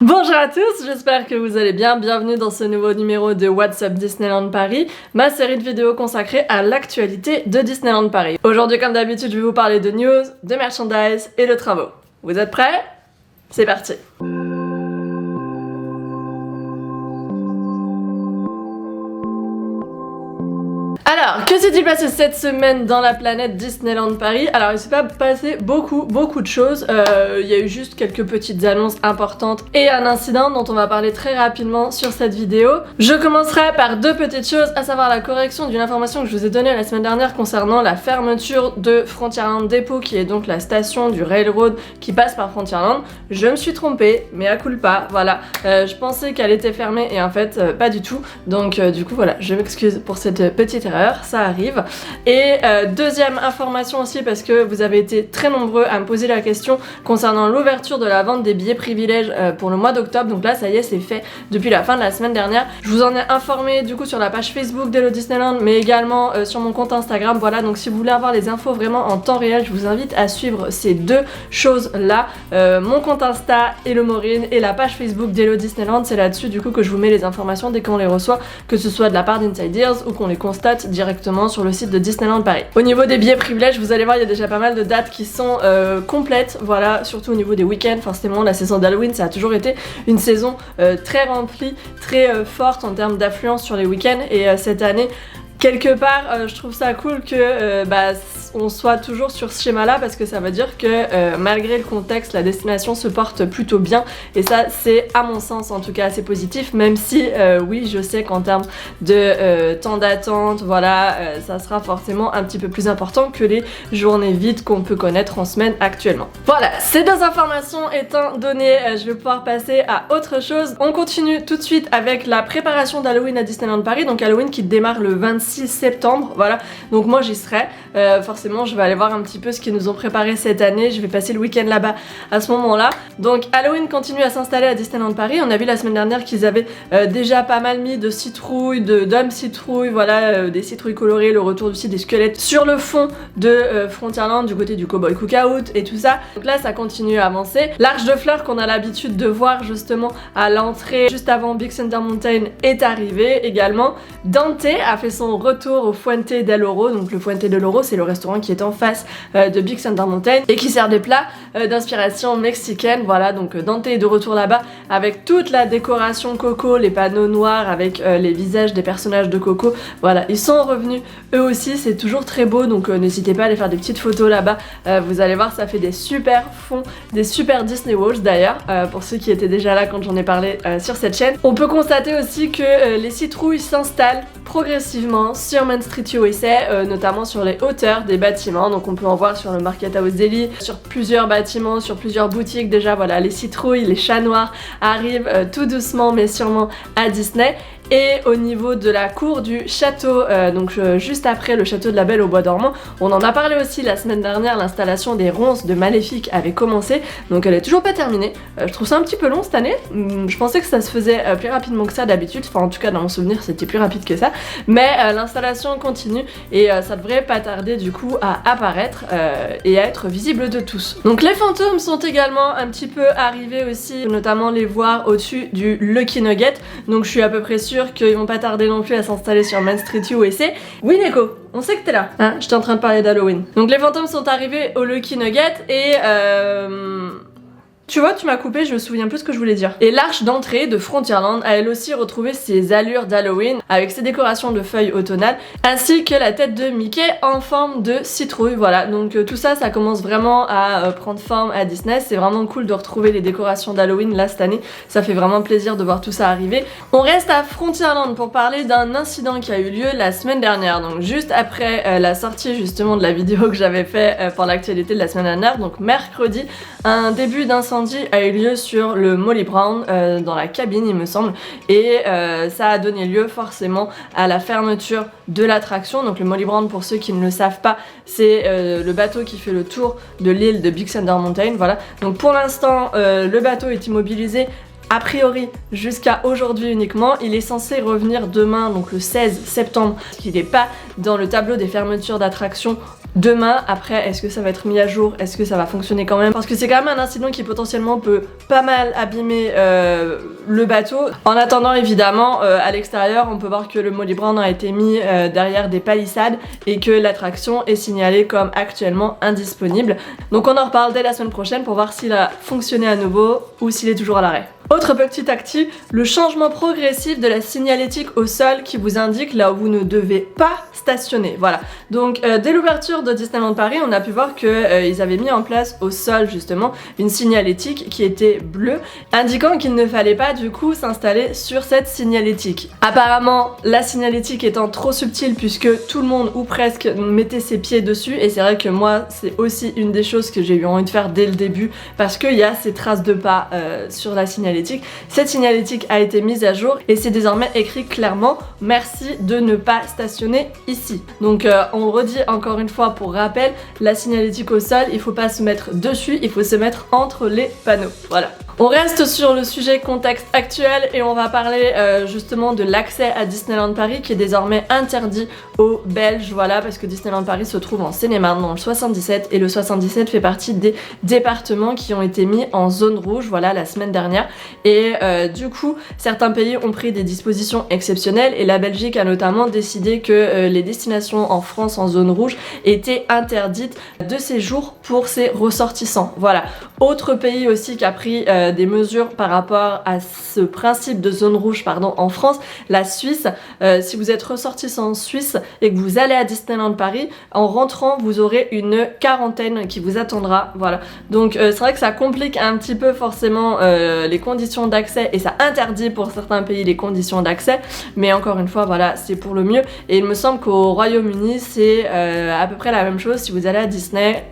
Bonjour à tous, j'espère que vous allez bien. Bienvenue dans ce nouveau numéro de What's Up Disneyland Paris, ma série de vidéos consacrée à l'actualité de Disneyland Paris. Aujourd'hui, comme d'habitude, je vais vous parler de news, de merchandise et de travaux. Vous êtes prêts? C'est parti! Alors, que s'est-il passé cette semaine dans la planète Disneyland Paris? Alors, il s'est pas passé beaucoup de choses. Il y a eu juste quelques petites annonces importantes et un incident dont on va parler très rapidement sur cette vidéo. Je commencerai par deux petites choses, à savoir la correction d'une information que je vous ai donnée la semaine dernière concernant la fermeture de Frontierland Depot, qui est donc la station du Railroad qui passe par Frontierland. Je me suis trompée, mais à culpa, voilà. Je pensais qu'elle était fermée et en fait, pas du tout. Donc, du coup, voilà, je m'excuse pour cette petite erreur. Ça arrive. Et deuxième information aussi, parce que vous avez été très nombreux à me poser la question concernant l'ouverture de la vente des billets privilèges pour le mois d'octobre. Donc là, ça y est, c'est fait depuis la fin de la semaine dernière. Je vous en ai informé du coup sur la page Facebook d'Hello Disneyland, mais également sur mon compte Instagram. Voilà, donc si vous voulez avoir les infos vraiment en temps réel, je vous invite à suivre ces deux choses là, mon compte Insta Hello Maureen et la page Facebook d'Hello Disneyland. C'est là-dessus du coup que je vous mets les informations dès qu'on les reçoit, que ce soit de la part d'Inside Ears ou qu'on les constate directement sur le site de Disneyland Paris. Au niveau des billets privilèges, vous allez voir, il y a déjà pas mal de dates qui sont complètes, voilà, surtout au niveau des week-ends. Forcément, la saison d'Halloween, ça a toujours été une saison très remplie, très forte en termes d'affluence sur les week-ends, et cette année, quelque part, je trouve ça cool que on soit toujours sur ce schéma-là, parce que ça veut dire que malgré le contexte, la destination se porte plutôt bien, et ça c'est à mon sens en tout cas assez positif, même si oui, je sais qu'en termes de temps d'attente, voilà, ça sera forcément un petit peu plus important que les journées vides qu'on peut connaître en semaine actuellement. Voilà, ces deux informations étant données, je vais pouvoir passer à autre chose. On continue tout de suite avec la préparation d'Halloween à Disneyland Paris, donc Halloween qui démarre le 26 septembre, voilà, donc moi j'y serai, forcément je vais aller voir un petit peu ce qu'ils nous ont préparé cette année, je vais passer le week-end là-bas à ce moment-là. Donc Halloween continue à s'installer à Disneyland Paris. On a vu la semaine dernière qu'ils avaient déjà pas mal mis de citrouilles, d'hommes citrouilles, voilà, des citrouilles colorées, le retour aussi des squelettes sur le fond de Frontierland du côté du Cowboy Cookout et tout ça. Donc là ça continue à avancer. L'arche de fleurs qu'on a l'habitude de voir justement à l'entrée juste avant Big Thunder Mountain est arrivée également. Dante a fait son retour au Fuente del Oro. Donc le Fuente del Oro, c'est le restaurant qui est en face de Big Thunder Mountain et qui sert des plats d'inspiration mexicaine. Voilà, donc Dante est de retour là-bas avec toute la décoration Coco, les panneaux noirs avec les visages des personnages de Coco. Voilà, ils sont revenus eux aussi, c'est toujours très beau, donc n'hésitez pas à aller faire des petites photos là-bas. Vous allez voir, ça fait des super fonds, des super Disney Walls d'ailleurs, pour ceux qui étaient déjà là quand j'en ai parlé sur cette chaîne. On peut constater aussi que les citrouilles s'installent progressivement sur Main Street USA, notamment sur les hauteurs des bâtiments. Donc on peut en voir sur le Market House Deli, sur plusieurs bâtiments, sur plusieurs boutiques. Déjà voilà, les citrouilles, les chats noirs arrivent tout doucement mais sûrement à Disney. Et au niveau de la cour du château, donc juste après le château de la Belle au Bois dormant, on en a parlé aussi la semaine dernière, l'installation des ronces de Maléfique avait commencé, donc elle est toujours pas terminée. Je trouve ça un petit peu long cette année, je pensais que ça se faisait plus rapidement que ça d'habitude, enfin en tout cas dans mon souvenir c'était plus rapide que ça, mais l'installation continue et ça devrait pas tarder du coup à apparaître et à être visible de tous. Donc les fantômes sont également un petit peu arrivés aussi, notamment les voir au-dessus du Lucky Nugget, donc je suis à peu près sûre qu'ils vont pas tarder non plus à s'installer sur Main Street USA. Oui Neko, on sait que t'es là, hein, j'étais en train de parler d'Halloween. Donc les fantômes sont arrivés au Lucky Nugget et tu vois, tu m'as coupé, je me souviens plus ce que je voulais dire. Et l'arche d'entrée de Frontierland a elle aussi retrouvé ses allures d'Halloween avec ses décorations de feuilles automnales ainsi que la tête de Mickey en forme de citrouille. Voilà, donc tout ça, ça commence vraiment à prendre forme à Disney. C'est vraiment cool de retrouver les décorations d'Halloween là cette année. Ça fait vraiment plaisir de voir tout ça arriver. On reste à Frontierland pour parler d'un incident qui a eu lieu la semaine dernière. Donc juste après la sortie justement de la vidéo que j'avais fait pour l'actualité de la semaine dernière, donc mercredi, un début d'incendie a eu lieu sur le Molly Brown dans la cabine il me semble, et ça a donné lieu forcément à la fermeture de l'attraction. Donc le Molly Brown, pour ceux qui ne le savent pas, c'est le bateau qui fait le tour de l'île de Big Thunder Mountain. Voilà, donc pour l'instant le bateau est immobilisé a priori jusqu'à aujourd'hui uniquement. Il est censé revenir demain, donc le 16 septembre, parce qu'il n'est pas dans le tableau des fermetures d'attractions demain. Après, est-ce que ça va être mis à jour? Est-ce que ça va fonctionner quand même? Parce que c'est quand même un incident qui potentiellement peut pas mal abîmer le bateau. En attendant, évidemment, à l'extérieur, on peut voir que le Molly Brown a été mis derrière des palissades et que l'attraction est signalée comme actuellement indisponible. Donc on en reparle dès la semaine prochaine pour voir s'il a fonctionné à nouveau ou s'il est toujours à l'arrêt. Autre petite actu, le changement progressif de la signalétique au sol qui vous indique là où vous ne devez pas stationner. Voilà. Donc dès l'ouverture de Disneyland Paris, on a pu voir qu'ils avaient mis en place au sol justement une signalétique qui était bleue, indiquant qu'il ne fallait pas du coup s'installer sur cette signalétique. Apparemment, la signalétique étant trop subtile puisque tout le monde ou presque mettait ses pieds dessus, et c'est vrai que moi c'est aussi une des choses que j'ai eu envie de faire dès le début parce qu'il y a ces traces de pas sur la signalétique. Cette signalétique a été mise à jour et c'est désormais écrit clairement « Merci de ne pas stationner ici ». Donc on redit encore une fois pour rappel, la signalétique au sol, il faut pas se mettre dessus, il faut se mettre entre les panneaux. Voilà. On reste sur le sujet contexte actuel et on va parler justement de l'accès à Disneyland Paris qui est désormais interdit aux Belges, voilà, parce que Disneyland Paris se trouve en Seine-et-Marne dans le 77 et le 77 fait partie des départements qui ont été mis en zone rouge, voilà, la semaine dernière. Et du coup, certains pays ont pris des dispositions exceptionnelles et la Belgique a notamment décidé que les destinations en France en zone rouge étaient interdites de séjour pour ses ressortissants. Voilà. Autre pays aussi qui a pris des mesures par rapport à ce principe de zone rouge, pardon, en France, la Suisse. Si vous êtes ressortissant suisse et que vous allez à Disneyland Paris, en rentrant, vous aurez une quarantaine qui vous attendra. Voilà. Donc c'est vrai que ça complique un petit peu forcément les conditions d'accès et ça interdit pour certains pays les conditions d'accès, mais encore une fois, voilà, c'est pour le mieux. Et il me semble qu'au Royaume-Uni, c'est à peu près la même chose si vous allez à Disney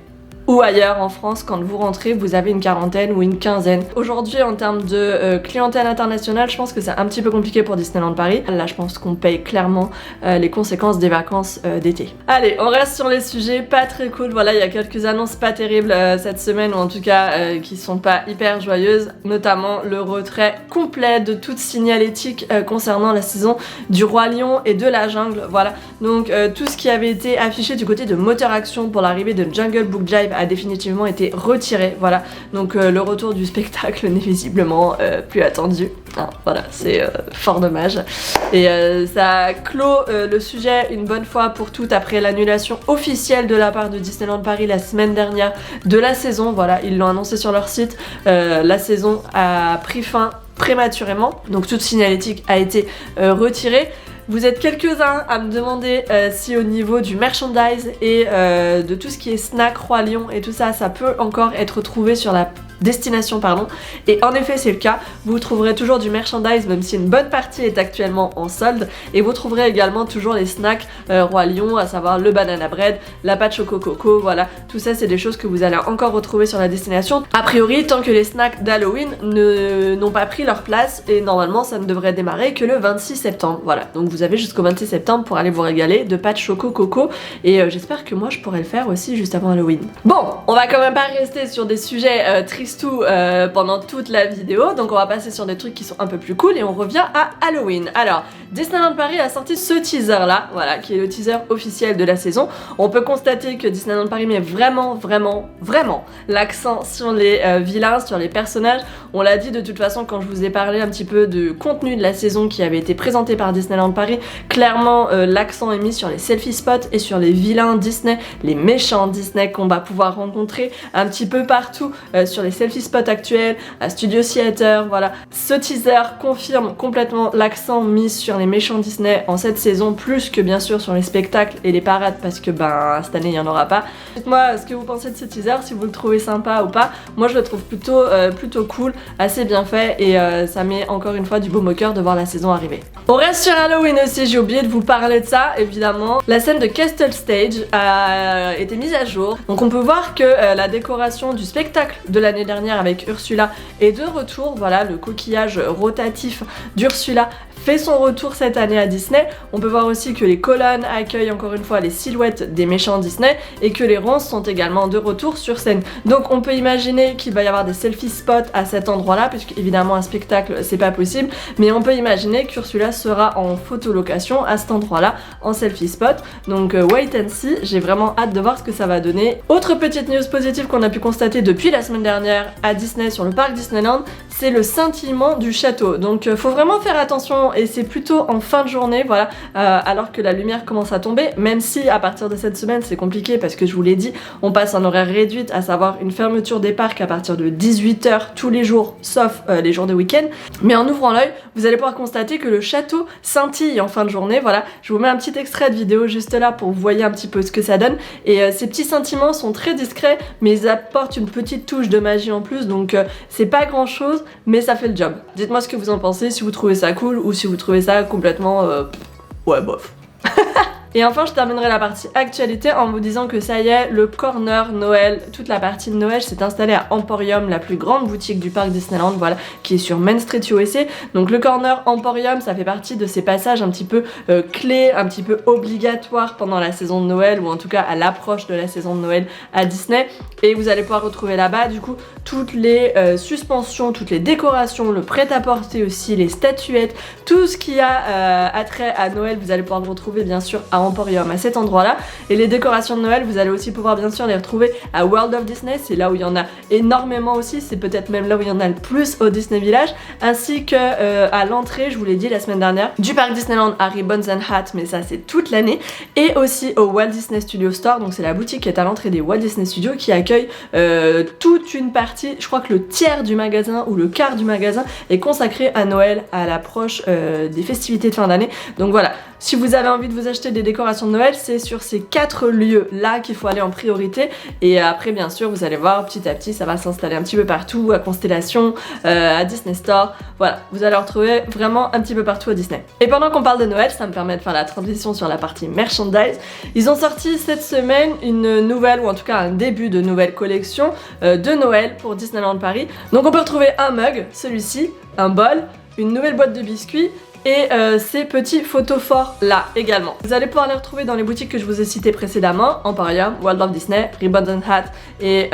ou ailleurs en France, quand vous rentrez, vous avez une quarantaine ou une quinzaine. Aujourd'hui, en termes de clientèle internationale, je pense que c'est un petit peu compliqué pour Disneyland Paris. Là, je pense qu'on paye clairement les conséquences des vacances d'été. Allez, on reste sur les sujets pas très cool. Voilà, il y a quelques annonces pas terribles cette semaine, ou en tout cas qui sont pas hyper joyeuses, notamment le retrait complet de toute signalétique concernant la saison du Roi Lion et de la Jungle. Voilà, donc tout ce qui avait été affiché du côté de Moteur Action pour l'arrivée de Jungle Book Jive a définitivement été retiré, voilà, donc le retour du spectacle n'est visiblement plus attendu, hein, voilà, c'est fort dommage, et ça clôt le sujet une bonne fois pour toutes après l'annulation officielle de la part de Disneyland Paris la semaine dernière de la saison, voilà, ils l'ont annoncé sur leur site, la saison a pris fin prématurément, donc toute signalétique a été retirée. Vous êtes quelques-uns à me demander si au niveau du merchandise et de tout ce qui est snack Roi Lion et tout ça, ça peut encore être trouvé sur la destination, pardon. Et en effet, c'est le cas. Vous trouverez toujours du merchandise, même si une bonne partie est actuellement en solde. Et vous trouverez également toujours les snacks Roi Lion, à savoir le banana bread, la pâte choco coco, voilà. Tout ça, c'est des choses que vous allez encore retrouver sur la destination. A priori, tant que les snacks d'Halloween n'ont pas pris leur place, et normalement, ça ne devrait démarrer que le 26 septembre. Voilà. Donc vous avez jusqu'au 26 septembre pour aller vous régaler de pâte choco coco. Et j'espère que moi, je pourrai le faire aussi juste avant Halloween. Bon, on va quand même pas rester sur des sujets tristes pendant toute la vidéo, donc on va passer sur des trucs qui sont un peu plus cool et on revient à Halloween. Alors, Disneyland Paris a sorti ce teaser là, voilà, qui est le teaser officiel de la saison. On peut constater que Disneyland Paris met vraiment l'accent sur les vilains, sur les personnages. On l'a dit de toute façon quand je vous ai parlé un petit peu de contenu de la saison qui avait été présenté par Disneyland Paris. Clairement, l'accent est mis sur les selfie spots et sur les vilains Disney, les méchants Disney qu'on va pouvoir rencontrer un petit peu partout sur les selfie spots actuels, à Studio Theater, voilà. Ce teaser confirme complètement l'accent mis sur les méchants Disney en cette saison, plus que bien sûr sur les spectacles et les parades, parce que ben cette année il n'y en aura pas. Dites-moi ce que vous pensez de ce teaser, si vous le trouvez sympa ou pas. Moi je le trouve plutôt cool, assez bien fait, et ça met encore une fois du baume au cœur de voir la saison arriver. On reste sur Halloween aussi, j'ai oublié de vous parler de ça, évidemment. La scène de Castle Stage a été mise à jour, donc on peut voir que la décoration du spectacle de l'année l'année dernière avec Ursula est de retour. Voilà, le coquillage rotatif d'Ursula fait son retour cette année à Disney. On peut voir aussi que les colonnes accueillent encore une fois les silhouettes des méchants Disney et que les ronces sont également de retour sur scène. Donc on peut imaginer qu'il va y avoir des selfie spots à cet endroit-là, puisque évidemment un spectacle c'est pas possible, mais on peut imaginer qu'Ursula sera en photolocation à cet endroit-là, en selfie spot. Donc wait and see, j'ai vraiment hâte de voir ce que ça va donner. Autre petite news positive qu'on a pu constater depuis la semaine dernière à Disney sur le parc Disneyland, c'est le scintillement du château. Donc faut vraiment faire attention et c'est plutôt en fin de journée, voilà, alors que la lumière commence à tomber, même si à partir de cette semaine c'est compliqué parce que je vous l'ai dit, on passe en horaire réduite, à savoir une fermeture des parcs à partir de 18h tous les jours, sauf les jours de week-end. Mais en ouvrant l'œil, vous allez pouvoir constater que le château scintille en fin de journée, voilà. Je vous mets un petit extrait de vidéo juste là pour vous voyez un petit peu ce que ça donne. Et ces petits scintillements sont très discrets, mais ils apportent une petite touche de magie en plus, donc c'est pas grand chose, mais ça fait le job. Dites-moi ce que vous en pensez, si vous trouvez ça cool ou si vous trouvez ça complètement ouais bof. Et enfin je terminerai la partie actualité en vous disant que ça y est, le corner Noël, toute la partie de Noël s'est installée à Emporium, la plus grande boutique du parc Disneyland, voilà, qui est sur Main Street USA. Donc le corner Emporium, ça fait partie de ces passages un petit peu clés, un petit peu obligatoires pendant la saison de Noël, ou en tout cas à l'approche de la saison de Noël à Disney. Et vous allez pouvoir retrouver là-bas du coup toutes les suspensions, toutes les décorations, le prêt-à-porter aussi, les statuettes, tout ce qui a attrait à Noël, vous allez pouvoir le retrouver bien sûr à Emporium, à cet endroit-là. Et les décorations de Noël, vous allez aussi pouvoir bien sûr les retrouver à World of Disney, c'est là où il y en a énormément aussi, c'est peut-être même là où il y en a le plus au Disney Village, ainsi que à l'entrée, je vous l'ai dit la semaine dernière, du parc Disneyland à Ribbons and Hats, mais ça c'est toute l'année, et aussi au Walt Disney Studio Store, donc c'est la boutique qui est à l'entrée des Walt Disney Studios qui accueille toute une partie, je crois que le tiers du magasin ou le quart du magasin est consacré à Noël, à l'approche des festivités de fin d'année. Donc voilà, si vous avez envie de vous acheter des décorations de Noël, c'est sur ces 4 lieux là qu'il faut aller en priorité, et après bien sûr vous allez voir petit à petit ça va s'installer un petit peu partout, à Constellation, à Disney Store, voilà, vous allez en retrouver vraiment un petit peu partout à Disney. Et pendant qu'on parle de Noël, ça me permet de faire la transition sur la partie merchandise. Ils ont sorti cette semaine une nouvelle, ou en tout cas un début de nouvelle collection de Noël pour Disneyland Paris. Donc on peut retrouver un mug, celui-ci, un bol, une nouvelle boîte de biscuits, et ces petits photophores là également. Vous allez pouvoir les retrouver dans les boutiques que je vous ai citées précédemment, Emporium, World of Disney, Ribbons and Hats et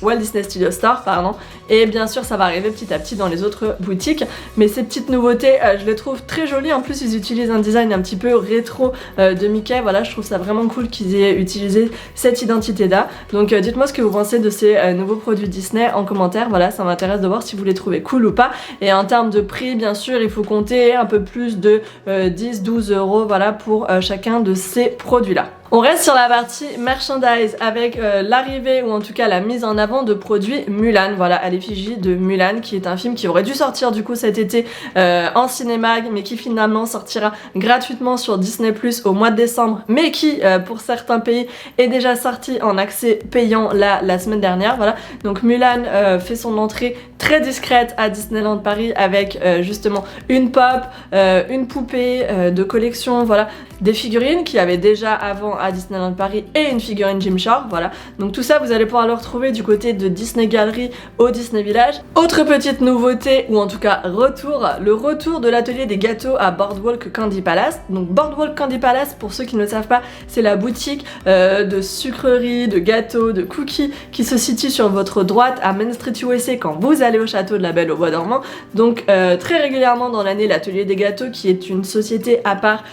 Walt Disney Studio Store, pardon. Et bien sûr ça va arriver petit à petit dans les autres boutiques, mais ces petites nouveautés je les trouve très jolies. En plus ils utilisent un design un petit peu rétro de Mickey, voilà, je trouve ça vraiment cool qu'ils aient utilisé cette identité là. Donc dites-moi ce que vous pensez de ces nouveaux produits Disney en commentaire, voilà, ça m'intéresse de voir si vous les trouvez cool ou pas. Et en termes de prix, bien sûr il faut compter un peu plus de 10-12 euros, voilà, pour chacun de ces produits là. On reste sur la partie merchandise avec l'arrivée, ou en tout cas la mise en avant de produits Mulan, voilà, à l'effigie de Mulan, qui est un film qui aurait dû sortir du coup cet été en cinéma, mais qui finalement sortira gratuitement sur Disney Plus au mois de décembre, mais qui pour certains pays est déjà sorti en accès payant là la semaine dernière, voilà. Donc Mulan fait son entrée très discrète à Disneyland Paris avec justement une pop, une poupée de collection, voilà, des figurines qui avaient déjà avant à Disneyland Paris et une figurine Gymshark, voilà. Donc tout ça vous allez pouvoir le retrouver du côté de Disney Gallery au Disney Village. Autre petite nouveauté, ou en tout cas retour, le retour de l'atelier des gâteaux à Boardwalk Candy Palace. Donc Boardwalk Candy Palace, pour ceux qui ne le savent pas, c'est la boutique de sucreries, de gâteaux, de cookies qui se situe sur votre droite à Main Street USA quand vous allez au château de la Belle au Bois dormant. Donc très régulièrement dans l'année, l'atelier des gâteaux, qui est une société à part,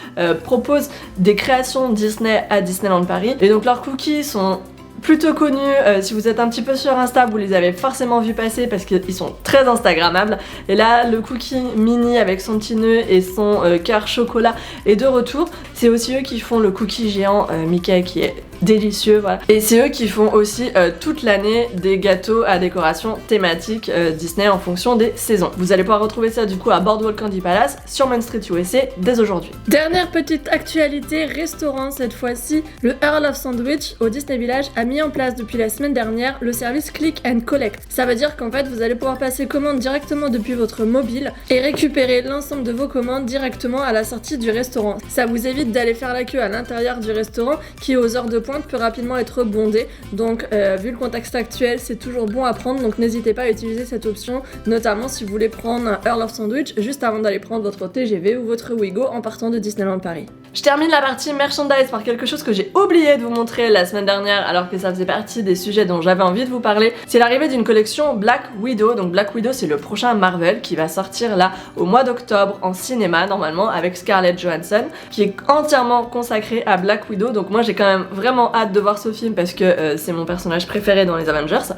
propose des créations Disney à Disneyland Paris. Et donc leurs cookies sont plutôt connus, si vous êtes un petit peu sur Insta, vous les avez forcément vus passer parce qu'ils sont très instagrammables. Et là, le cookie mini avec son petit nœud et son cœur chocolat est de retour. C'est aussi eux qui font le cookie géant Mickey qui est délicieux, voilà. Et c'est eux qui font aussi toute l'année des gâteaux à décoration thématique Disney en fonction des saisons. Vous allez pouvoir retrouver ça du coup à Boardwalk Candy Palace sur Main Street USA dès aujourd'hui. Dernière petite actualité restaurant cette fois-ci, le Earl of Sandwich au Disney Village a mis en place depuis la semaine dernière le service Click and Collect. Ça veut dire qu'en fait vous allez pouvoir passer commande directement depuis votre mobile et récupérer l'ensemble de vos commandes directement à la sortie du restaurant. Ça vous évite d'aller faire la queue à l'intérieur du restaurant qui aux heures de pointe peut rapidement être bondé, donc vu le contexte actuel, c'est toujours bon à prendre, donc n'hésitez pas à utiliser cette option, notamment si vous voulez prendre un Earl of Sandwich juste avant d'aller prendre votre TGV ou votre Ouigo en partant de Disneyland Paris. Je termine la partie merchandise par quelque chose que j'ai oublié de vous montrer la semaine dernière alors que ça faisait partie des sujets dont j'avais envie de vous parler. C'est l'arrivée d'une collection Black Widow. Donc Black Widow, c'est le prochain Marvel qui va sortir là au mois d'octobre en cinéma normalement avec Scarlett Johansson, qui est entièrement consacré à Black Widow. Donc moi j'ai quand même vraiment hâte de voir ce film parce que c'est mon personnage préféré dans les Avengers.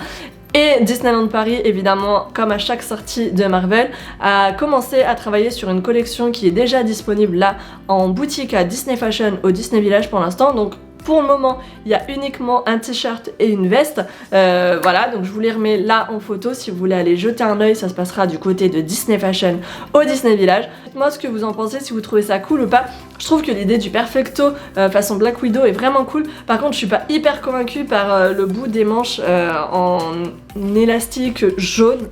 Et Disneyland Paris, évidemment, comme à chaque sortie de Marvel, a commencé à travailler sur une collection qui est déjà disponible là en boutique à Disney Fashion au Disney Village pour l'instant. Donc pour le moment, il y a uniquement un t-shirt et une veste. Voilà, donc je vous les remets là en photo. Si vous voulez aller jeter un oeil, ça se passera du côté de Disney Fashion au Disney Village. Dites-moi ce que vous en pensez, si vous trouvez ça cool ou pas. Je trouve que l'idée du perfecto façon Black Widow est vraiment cool. Par contre, je suis pas hyper convaincue par le bout des manches en élastique jaune.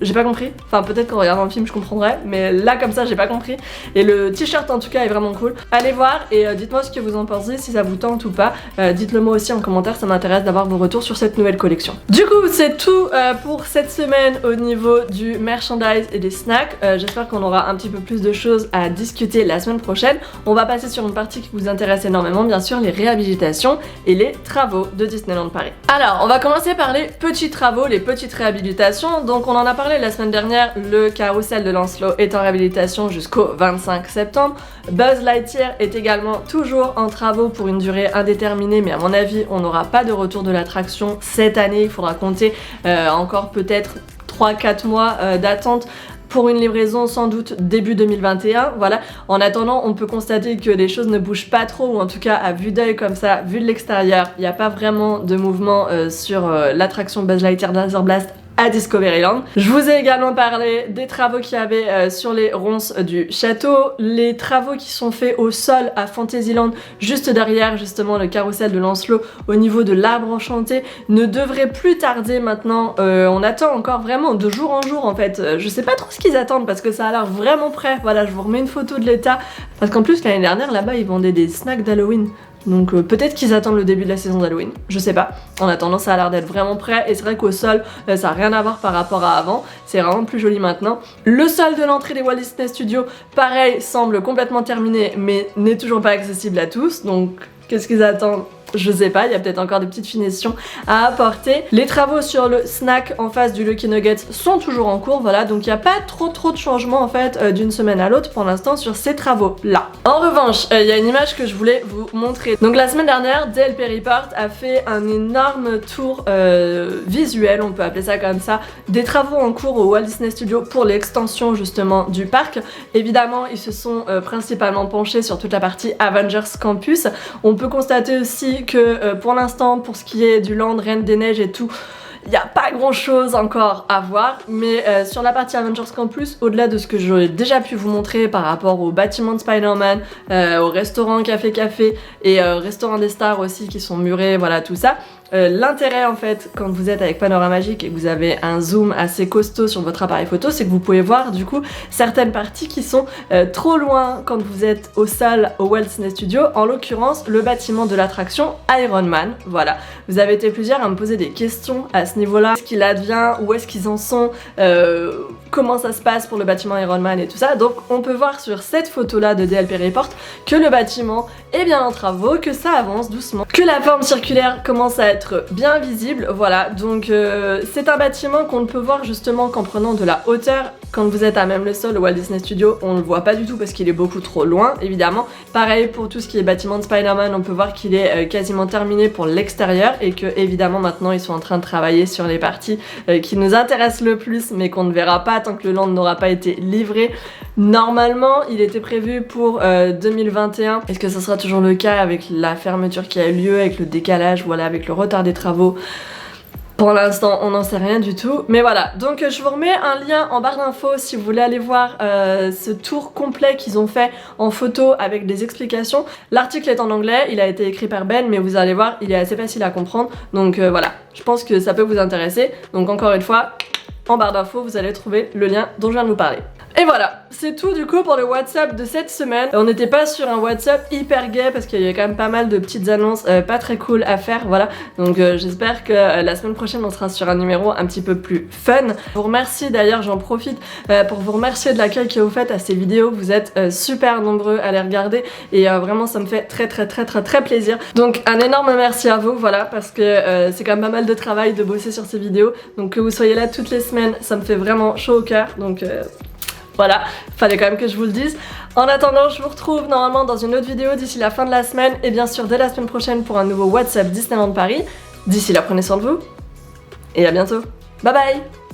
J'ai pas compris, enfin peut-être qu'en regardant le film je comprendrai, mais là comme ça j'ai pas compris. Et le t-shirt en tout cas est vraiment cool. Allez voir et dites-moi ce que vous en pensez, si ça vous tente ou pas. Dites-le moi aussi en commentaire, ça m'intéresse d'avoir vos retours sur cette nouvelle collection. Du coup c'est tout pour cette semaine au niveau du merchandise et des snacks. J'espère qu'on aura un petit peu plus de choses à discuter la semaine prochaine. On va passer sur une partie qui vous intéresse énormément, bien sûr, les réhabilitations et les travaux de Disneyland Paris. Alors on va commencer par les petits travaux, les petites réhabilitations. Donc on en a parlé la semaine dernière, le carrousel de Lancelot est en réhabilitation jusqu'au 25 septembre. Buzz Lightyear est également toujours en travaux pour une durée indéterminée, mais à mon avis on n'aura pas de retour de l'attraction cette année. Il faudra compter encore peut-être 3-4 mois d'attente pour une livraison sans doute début 2021, voilà. En attendant, on peut constater que les choses ne bougent pas trop, ou en tout cas à vue d'œil comme ça, vu de l'extérieur, il n'y a pas vraiment de mouvement sur l'attraction Buzz Lightyear Laser Blast à Discoveryland. Je vous ai également parlé des travaux qu'il y avait sur les ronces du château, les travaux qui sont faits au sol à Fantasyland, juste derrière justement le carrousel de Lancelot, au niveau de l'arbre enchanté, ne devrait plus tarder maintenant. On attend encore vraiment de jour en jour en fait. Je sais pas trop ce qu'ils attendent parce que ça a l'air vraiment prêt. Voilà, je vous remets une photo de l'état. Parce qu'en plus l'année dernière là-bas ils vendaient des snacks d'Halloween. Donc peut-être qu'ils attendent le début de la saison d'Halloween, je sais pas. En attendant, ça a l'air d'être vraiment prêt et c'est vrai qu'au sol, ça n'a rien à voir par rapport à avant. C'est vraiment plus joli maintenant. Le sol de l'entrée des Walt Disney Studios, pareil, semble complètement terminé mais n'est toujours pas accessible à tous. Donc qu'est-ce qu'ils attendent? Je sais pas, il y a peut-être encore des petites finitions à apporter. Les travaux sur le snack en face du Lucky Nuggets sont toujours en cours, voilà, donc il n'y a pas trop de changements en fait d'une semaine à l'autre pour l'instant sur ces travaux là. En revanche, il y a une image que je voulais vous montrer. Donc la semaine dernière, DLP Report a fait un énorme tour visuel, on peut appeler ça comme ça, des travaux en cours au Walt Disney Studios pour l'extension justement du parc. Évidemment, ils se sont principalement penchés sur toute la partie Avengers Campus. On peut constater aussi que pour l'instant, pour ce qui est du Land, Reine des Neiges et tout, il n'y a pas grand chose encore à voir, mais sur la partie Avengers Campus, au-delà de ce que j'aurais déjà pu vous montrer par rapport au bâtiment de Spider-Man, au restaurant Café Café et restaurant des stars aussi qui sont murés, voilà tout ça. L'intérêt en fait quand vous êtes avec Panorama Magique et que vous avez un zoom assez costaud sur votre appareil photo, c'est que vous pouvez voir du coup certaines parties qui sont trop loin quand vous êtes au sol au Walt Disney Studios, en l'occurrence le bâtiment de l'attraction Iron Man. Voilà, vous avez été plusieurs à me poser des questions à ce niveau-là, ce qu'il advient, où est-ce qu'ils en sont, comment ça se passe pour le bâtiment Iron Man et tout ça. Donc on peut voir sur cette photo-là de DLP Report que le bâtiment est bien en travaux, que ça avance doucement, que la forme circulaire commence à être bien visible, voilà. Donc c'est un bâtiment qu'on ne peut voir justement qu'en prenant de la hauteur. Quand vous êtes à même le sol au Walt Disney Studios, on le voit pas du tout parce qu'il est beaucoup trop loin, évidemment. Pareil pour tout ce qui est bâtiment de Spider-Man, on peut voir qu'il est quasiment terminé pour l'extérieur et que évidemment maintenant ils sont en train de travailler sur les parties qui nous intéressent le plus mais qu'on ne verra pas tant que le land n'aura pas été livré. Normalement, il était prévu pour 2021. Est-ce que ça sera toujours le cas avec la fermeture qui a eu lieu, avec le décalage, voilà, avec le retard des travaux? Pour l'instant, on n'en sait rien du tout. Mais voilà, donc je vous remets un lien en barre d'infos si vous voulez aller voir ce tour complet qu'ils ont fait en photo avec des explications. L'article est en anglais, il a été écrit par Ben, mais vous allez voir, il est assez facile à comprendre. Donc voilà, je pense que ça peut vous intéresser. Donc encore une fois, en barre d'infos, vous allez trouver le lien dont je viens de vous parler. Et voilà, c'est tout du coup pour le WhatsApp de cette semaine. On n'était pas sur un WhatsApp hyper gay parce qu'il y avait quand même pas mal de petites annonces pas très cool à faire, voilà. Donc j'espère que la semaine prochaine on sera sur un numéro un petit peu plus fun. Je vous remercie d'ailleurs, j'en profite pour vous remercier de l'accueil que vous faites à ces vidéos. Vous êtes super nombreux à les regarder et vraiment ça me fait très plaisir. Donc un énorme merci à vous, voilà, parce que c'est quand même pas mal de travail de bosser sur ces vidéos. Donc que vous soyez là toutes les semaines, ça me fait vraiment chaud au cœur. Donc voilà, fallait quand même que je vous le dise. En attendant, je vous retrouve normalement dans une autre vidéo d'ici la fin de la semaine et bien sûr dès la semaine prochaine pour un nouveau WhatsApp Disneyland Paris. D'ici là, prenez soin de vous et à bientôt. Bye bye!